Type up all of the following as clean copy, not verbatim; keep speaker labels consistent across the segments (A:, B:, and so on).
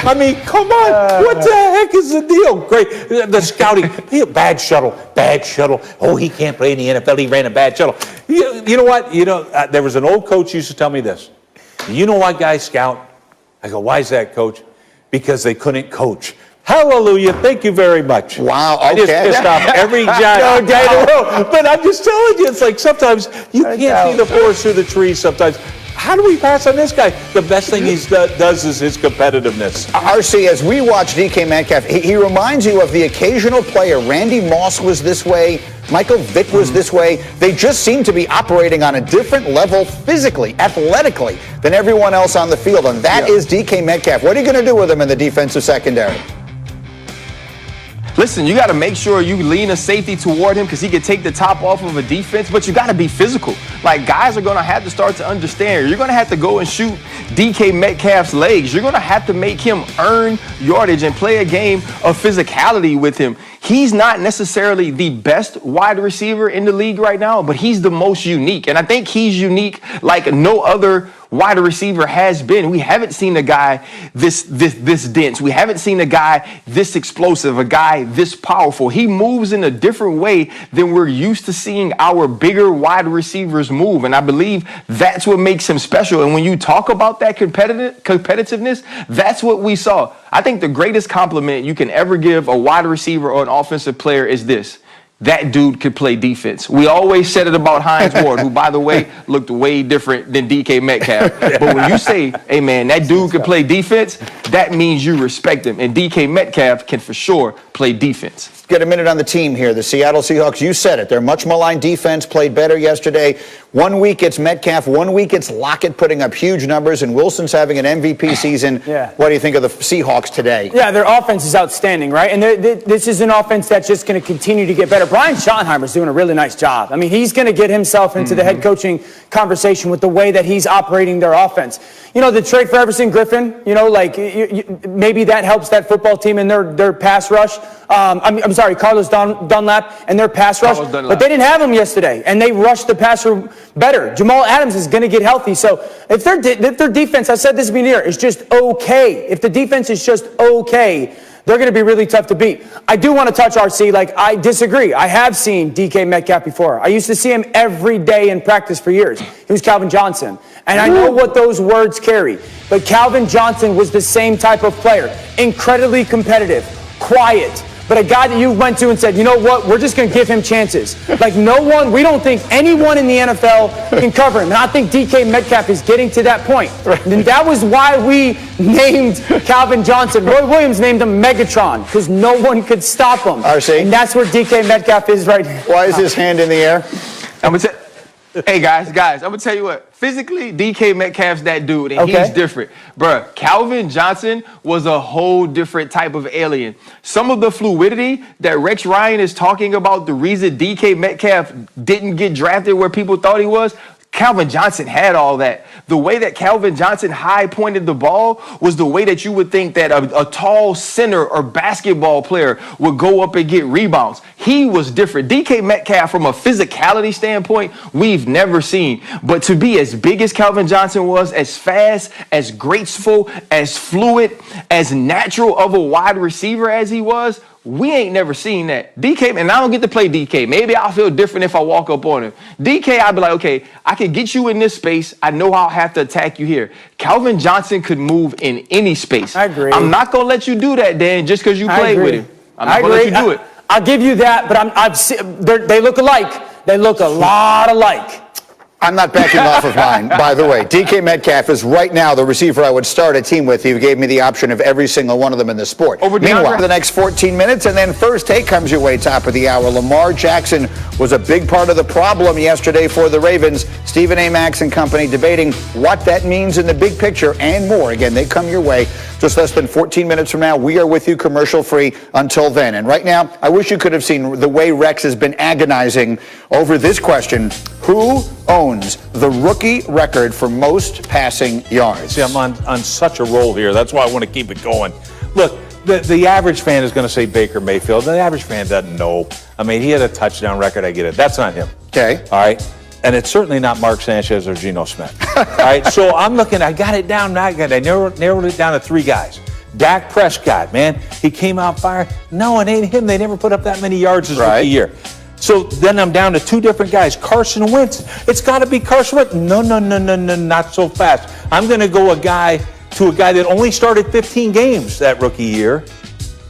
A: I mean, come on. What the heck is the deal? Great. The scouting. Bad shuttle. Oh, he can't play in the NFL. He ran a bad shuttle. You know what? There was an old coach who used to tell me this. You know why guys scout? I go, why is that, coach? Because they couldn't coach. Hallelujah. Thank you very much.
B: Wow. Okay.
A: I just pissed off every giant. But I'm just telling you, it's like sometimes you can't see the forest through the trees sometimes. How do we pass on this guy? The best thing he does is his competitiveness.
B: RC, as we watch DK Metcalf, he reminds you of the occasional player. Randy Moss was this way. Michael Vick was this way. They just seem to be operating on a different level physically, athletically, than everyone else on the field. And that is DK Metcalf. What are you going to do with him in the defensive secondary?
C: Listen, you got to make sure you lean a safety toward him because he can take the top off of a defense, but you got to be physical. Like, guys are going to have to start to understand. You're going to have to go and shoot DK Metcalf's legs. You're going to have to make him earn yardage and play a game of physicality with him. He's not necessarily the best wide receiver in the league right now, but he's the most unique. And I think he's unique like no other wide receiver has been. We haven't seen a guy this dense. We haven't seen a guy this explosive, a guy this powerful. He moves in a different way than we're used to seeing our bigger wide receivers move. And I believe that's what makes him special. And when you talk about that competitiveness, that's what we saw. I think the greatest compliment you can ever give a wide receiver or an offensive player is this. That dude could play defense. We always said it about Hines Ward, who, by the way, looked way different than DK Metcalf. But when you say, hey, man, that dude can play defense, that means you respect him. And DK Metcalf can for sure play defense.
B: Get a minute on the team here. The Seattle Seahawks, you said it. Their much maligned defense played better yesterday. 1 week it's Metcalf, 1 week it's Lockett putting up huge numbers, and Wilson's having an MVP season. What do you think of the Seahawks today?
D: Yeah, their offense is outstanding, right? And this is an offense that's just going to continue to get better. Brian Schottenheimer's doing a really nice job. I mean, he's going to get himself into the head coaching conversation with the way that he's operating their offense. You know, the trade for Everson Griffin, maybe that helps that football team in their pass rush. I'm sorry, Carlos Dunlap and their pass rush. But they didn't have him yesterday, and they rushed the passer better. Jamal Adams is going to get healthy. So if their defense, I said this being here, is just okay, if the defense is just okay, they're going to be really tough to beat. I do want to touch RC. I disagree. I have seen DK Metcalf before. I used to see him every day in practice for years. He was Calvin Johnson. And I know what those words carry. But Calvin Johnson was the same type of player. Incredibly competitive, quiet. But a guy that you went to and said, you know what, we're just going to give him chances. We don't think anyone in the NFL can cover him. And I think DK Metcalf is getting to that point. And that was why we named Calvin Johnson. Roy Williams named him Megatron, because no one could stop him.
B: RC?
D: And that's where DK Metcalf is right now.
B: Why is his hand in the air?
C: Hey, guys, I'm going to tell you what. Physically, DK Metcalf's that dude, and he's different. Bruh, Calvin Johnson was a whole different type of alien. Some of the fluidity that Rex Ryan is talking about, the reason DK Metcalf didn't get drafted where people thought he was, Calvin Johnson had all that. The way that Calvin Johnson high-pointed the ball was the way that you would think that a tall center or basketball player would go up and get rebounds. He was different. DK Metcalf, from a physicality standpoint, we've never seen. But to be as big as Calvin Johnson was, as fast, as graceful, as fluid, as natural of a wide receiver as he was, we ain't never seen that. DK, and I don't get to play DK. Maybe I'll feel different if I walk up on him. DK, I'll be like, okay, I can get you in this space. I know I'll have to attack you here. Calvin Johnson could move in any space.
D: I agree.
C: I'm not going to let you do that, Dan, just because you played with him. I'm not going to let you do it.
D: I'll give you that, but they look alike. They look a lot alike.
B: I'm not backing off of mine, by the way. DK Metcalf is right now the receiver I would start a team with. He gave me the option of every single one of them in the sport. Meanwhile, the next 14 minutes, and then First Take comes your way, top of the hour. Lamar Jackson was a big part of the problem yesterday for the Ravens. Stephen A. Max and company debating what that means in the big picture and more. Again, they come your way just less than 14 minutes from now. We are with you commercial-free until then. And right now, I wish you could have seen the way Rex has been agonizing over this question. Who owns the rookie record for most passing yards?
A: See, I'm on such a roll here. That's why I want to keep it going. Look, the average fan is going to say Baker Mayfield. The average fan doesn't know. I mean, he had a touchdown record. I get it. That's not him.
B: Okay.
A: All right. And it's certainly not Mark Sanchez or Geno Smith. All right. So I'm looking. I got it down. I narrowed it down to three guys. Dak Prescott, man, he came out fire. No, it ain't him. They never put up that many yards his rookie year. So then I'm down to two different guys. Carson Wentz. It's got to be Carson Wentz. No, not so fast. I'm going to go a guy that only started 15 games that rookie year.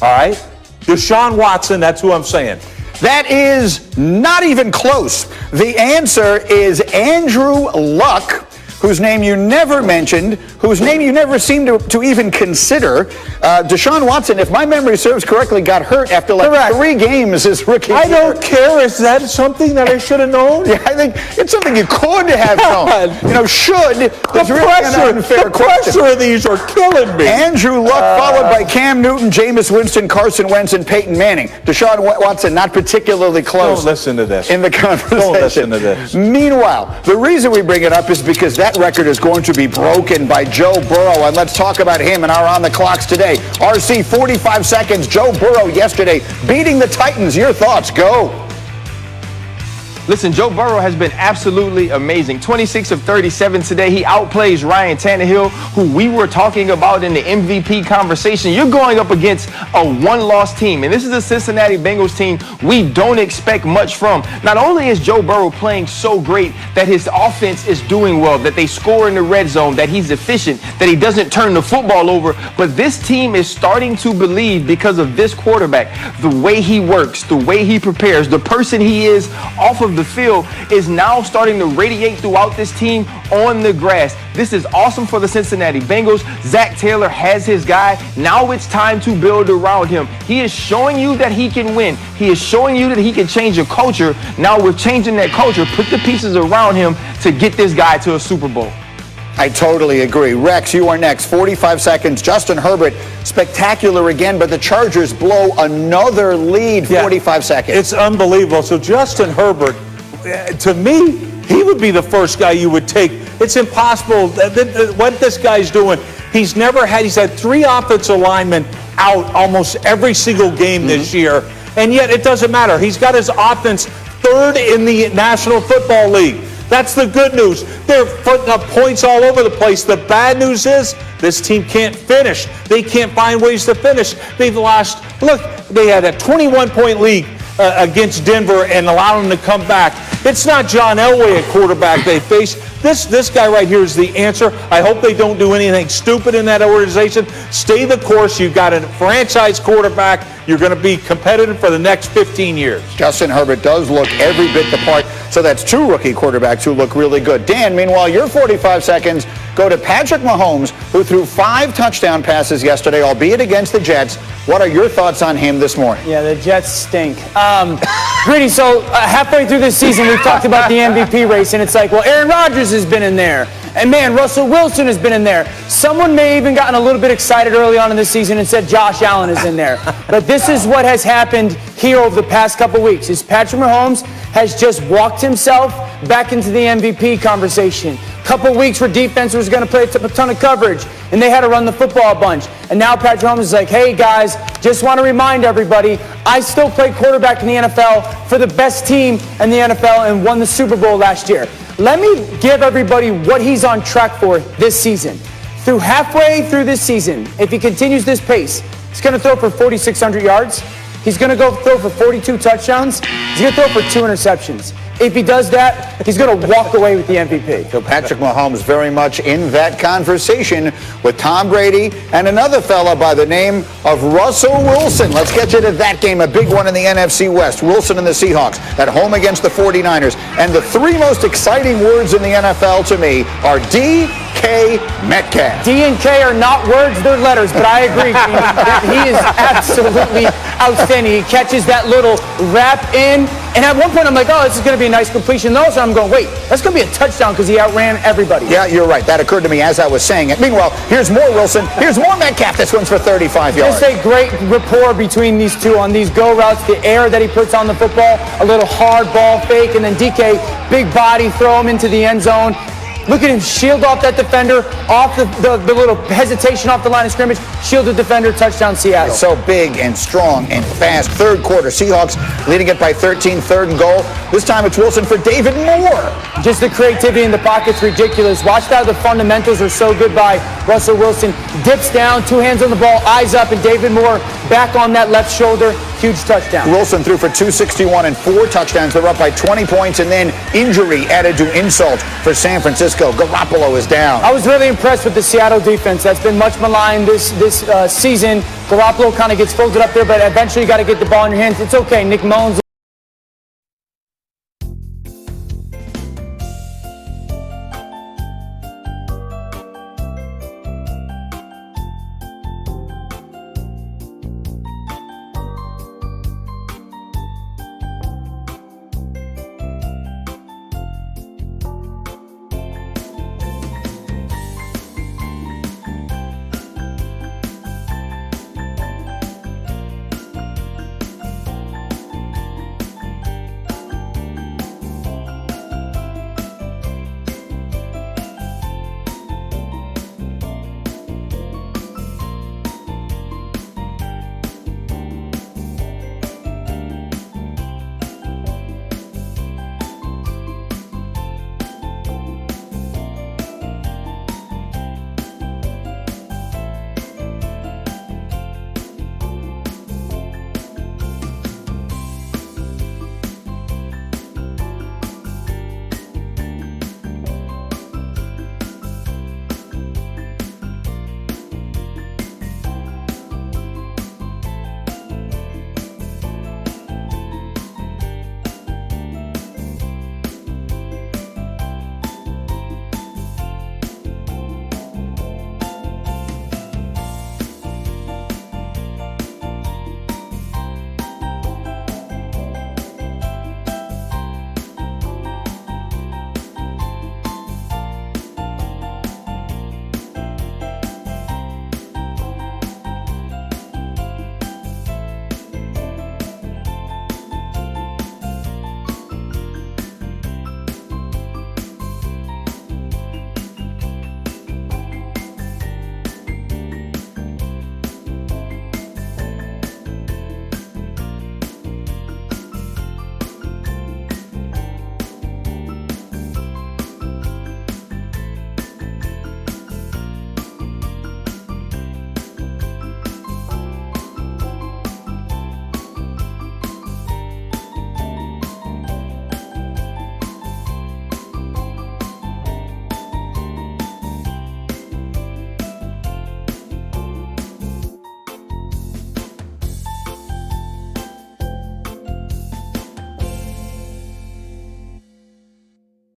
A: All right? Deshaun Watson, that's who I'm saying.
B: That is not even close. The answer is Andrew Luck, whose name you never mentioned, whose name you never seemed to even consider. Deshaun Watson, if my memory serves correctly, got hurt after like 3 games his rookie year.
A: I don't care. Is that something that I should have known?
B: Yeah, I think it's something you could have known. You know, should.
A: The pressure of these are killing me.
B: Andrew Luck, followed by Cam Newton, Jameis Winston, Carson Wentz, and Peyton Manning. Deshaun Watson, not particularly close.
A: Don't listen to this.
B: In the conversation.
A: Don't listen to this.
B: Meanwhile, the reason we bring it up is because that record is going to be broken by Joe Burrow, and let's talk about him and our On the Clocks today. RC, 45 seconds. Joe Burrow yesterday beating the Titans. Your thoughts? Go.
C: Listen, Joe Burrow has been absolutely amazing. 26 of 37 today. He outplays Ryan Tannehill, who we were talking about in the MVP conversation. You're going up against a one-loss team, and this is the Cincinnati Bengals team we don't expect much from. Not only is Joe Burrow playing so great that his offense is doing well, that they score in the red zone, that he's efficient, that he doesn't turn the football over, but this team is starting to believe because of this quarterback, the way he works, the way he prepares, the person he is off of the field is now starting to radiate throughout this team on the grass. This is awesome for the Cincinnati Bengals. Zach Taylor has his guy. Now it's time to build around him. He is showing you that he can win. He is showing you that he can change a culture. Now with changing that culture, put the pieces around him to get this guy to a Super Bowl.
B: I totally agree. Rex, you are next. 45 seconds. Justin Herbert, spectacular again, but the Chargers blow another lead. 45 seconds.
A: It's unbelievable. So Justin Herbert, to me, he would be the first guy you would take. It's impossible. What this guy's doing, he's had 3 offensive linemen out almost every single game this year, and yet it doesn't matter. He's got his offense 3rd in the National Football League. That's the good news. They're putting up points all over the place. The bad news is this team can't finish. They can't find ways to finish. They've lost. Look, they had a 21-point lead against Denver and allowed them to come back. It's not John Elway at quarterback they face. This guy right here is the answer. I hope they don't do anything stupid in that organization. Stay the course. You've got a franchise quarterback. You're going to be competitive for the next 15 years.
B: Justin Herbert does look every bit the part. So that's 2 rookie quarterbacks who look really good. Dan, meanwhile, your 45 seconds go to Patrick Mahomes, who threw 5 touchdown passes yesterday, albeit against the Jets. What are your thoughts on him this morning?
D: Yeah, the Jets stink. Greedy, so halfway through this season, we've talked about the MVP race, and it's like, well, Aaron Rodgers has been in there. And man, Russell Wilson has been in there. Someone may have even gotten a little bit excited early on in the season and said Josh Allen is in there. But this is what has happened here over the past couple weeks. Is Patrick Mahomes has just walked himself back into the MVP conversation. Couple weeks where defense was going to play a ton of coverage, and they had to run the football a bunch. And now Patrick Mahomes is like, hey guys, just want to remind everybody, I still played quarterback in the NFL for the best team in the NFL and won the Super Bowl last year. Let me give everybody what he's on track for this season. Through halfway through this season, if he continues this pace, he's going to throw for 4,600 yards. He's going to go throw for 42 touchdowns. He's going to throw for 2 interceptions. If he does that, he's going to walk away with the MVP.
B: So Patrick Mahomes very much in that conversation with Tom Brady and another fella by the name of Russell Wilson. Let's get you to that game, a big one in the NFC West. Wilson and the Seahawks at home against the 49ers. And the 3 most exciting words in the NFL to me are DK Metcalf.
D: D and K are not words, they're letters, but I agree. He is absolutely outstanding. He catches that little wrap in. And at one point, I'm like, oh, this is going to be a nice completion. And also, I'm going, wait, that's going to be a touchdown because he outran everybody.
B: Yeah, you're right. That occurred to me as I was saying it. Meanwhile, here's more Wilson. Here's more Metcalf. This one's for 35 yards.
D: Just a great rapport between these two on these go routes. The air that he puts on the football, a little hard ball fake, and then DK, big body, throw him into the end zone. Look at him shield off that defender, off the little hesitation off the line of scrimmage, shield the defender, touchdown Seattle.
B: So big and strong and fast. Third quarter, Seahawks leading it by 13, third and goal. This time it's Wilson for David Moore.
D: Just the creativity in the pocket's ridiculous. Watch how the fundamentals are so good by Russell Wilson. Dips down, two hands on the ball, eyes up, and David Moore back on that left shoulder. Huge touchdown.
B: Wilson threw for 261 and 4 touchdowns. They're up by 20 points, and then injury added to insult for San Francisco. Garoppolo is down.
D: I was really impressed with the Seattle defense. That's been much maligned this season. Garoppolo kind of gets folded up there, but eventually you got to get the ball in your hands. It's okay. Nick Mullins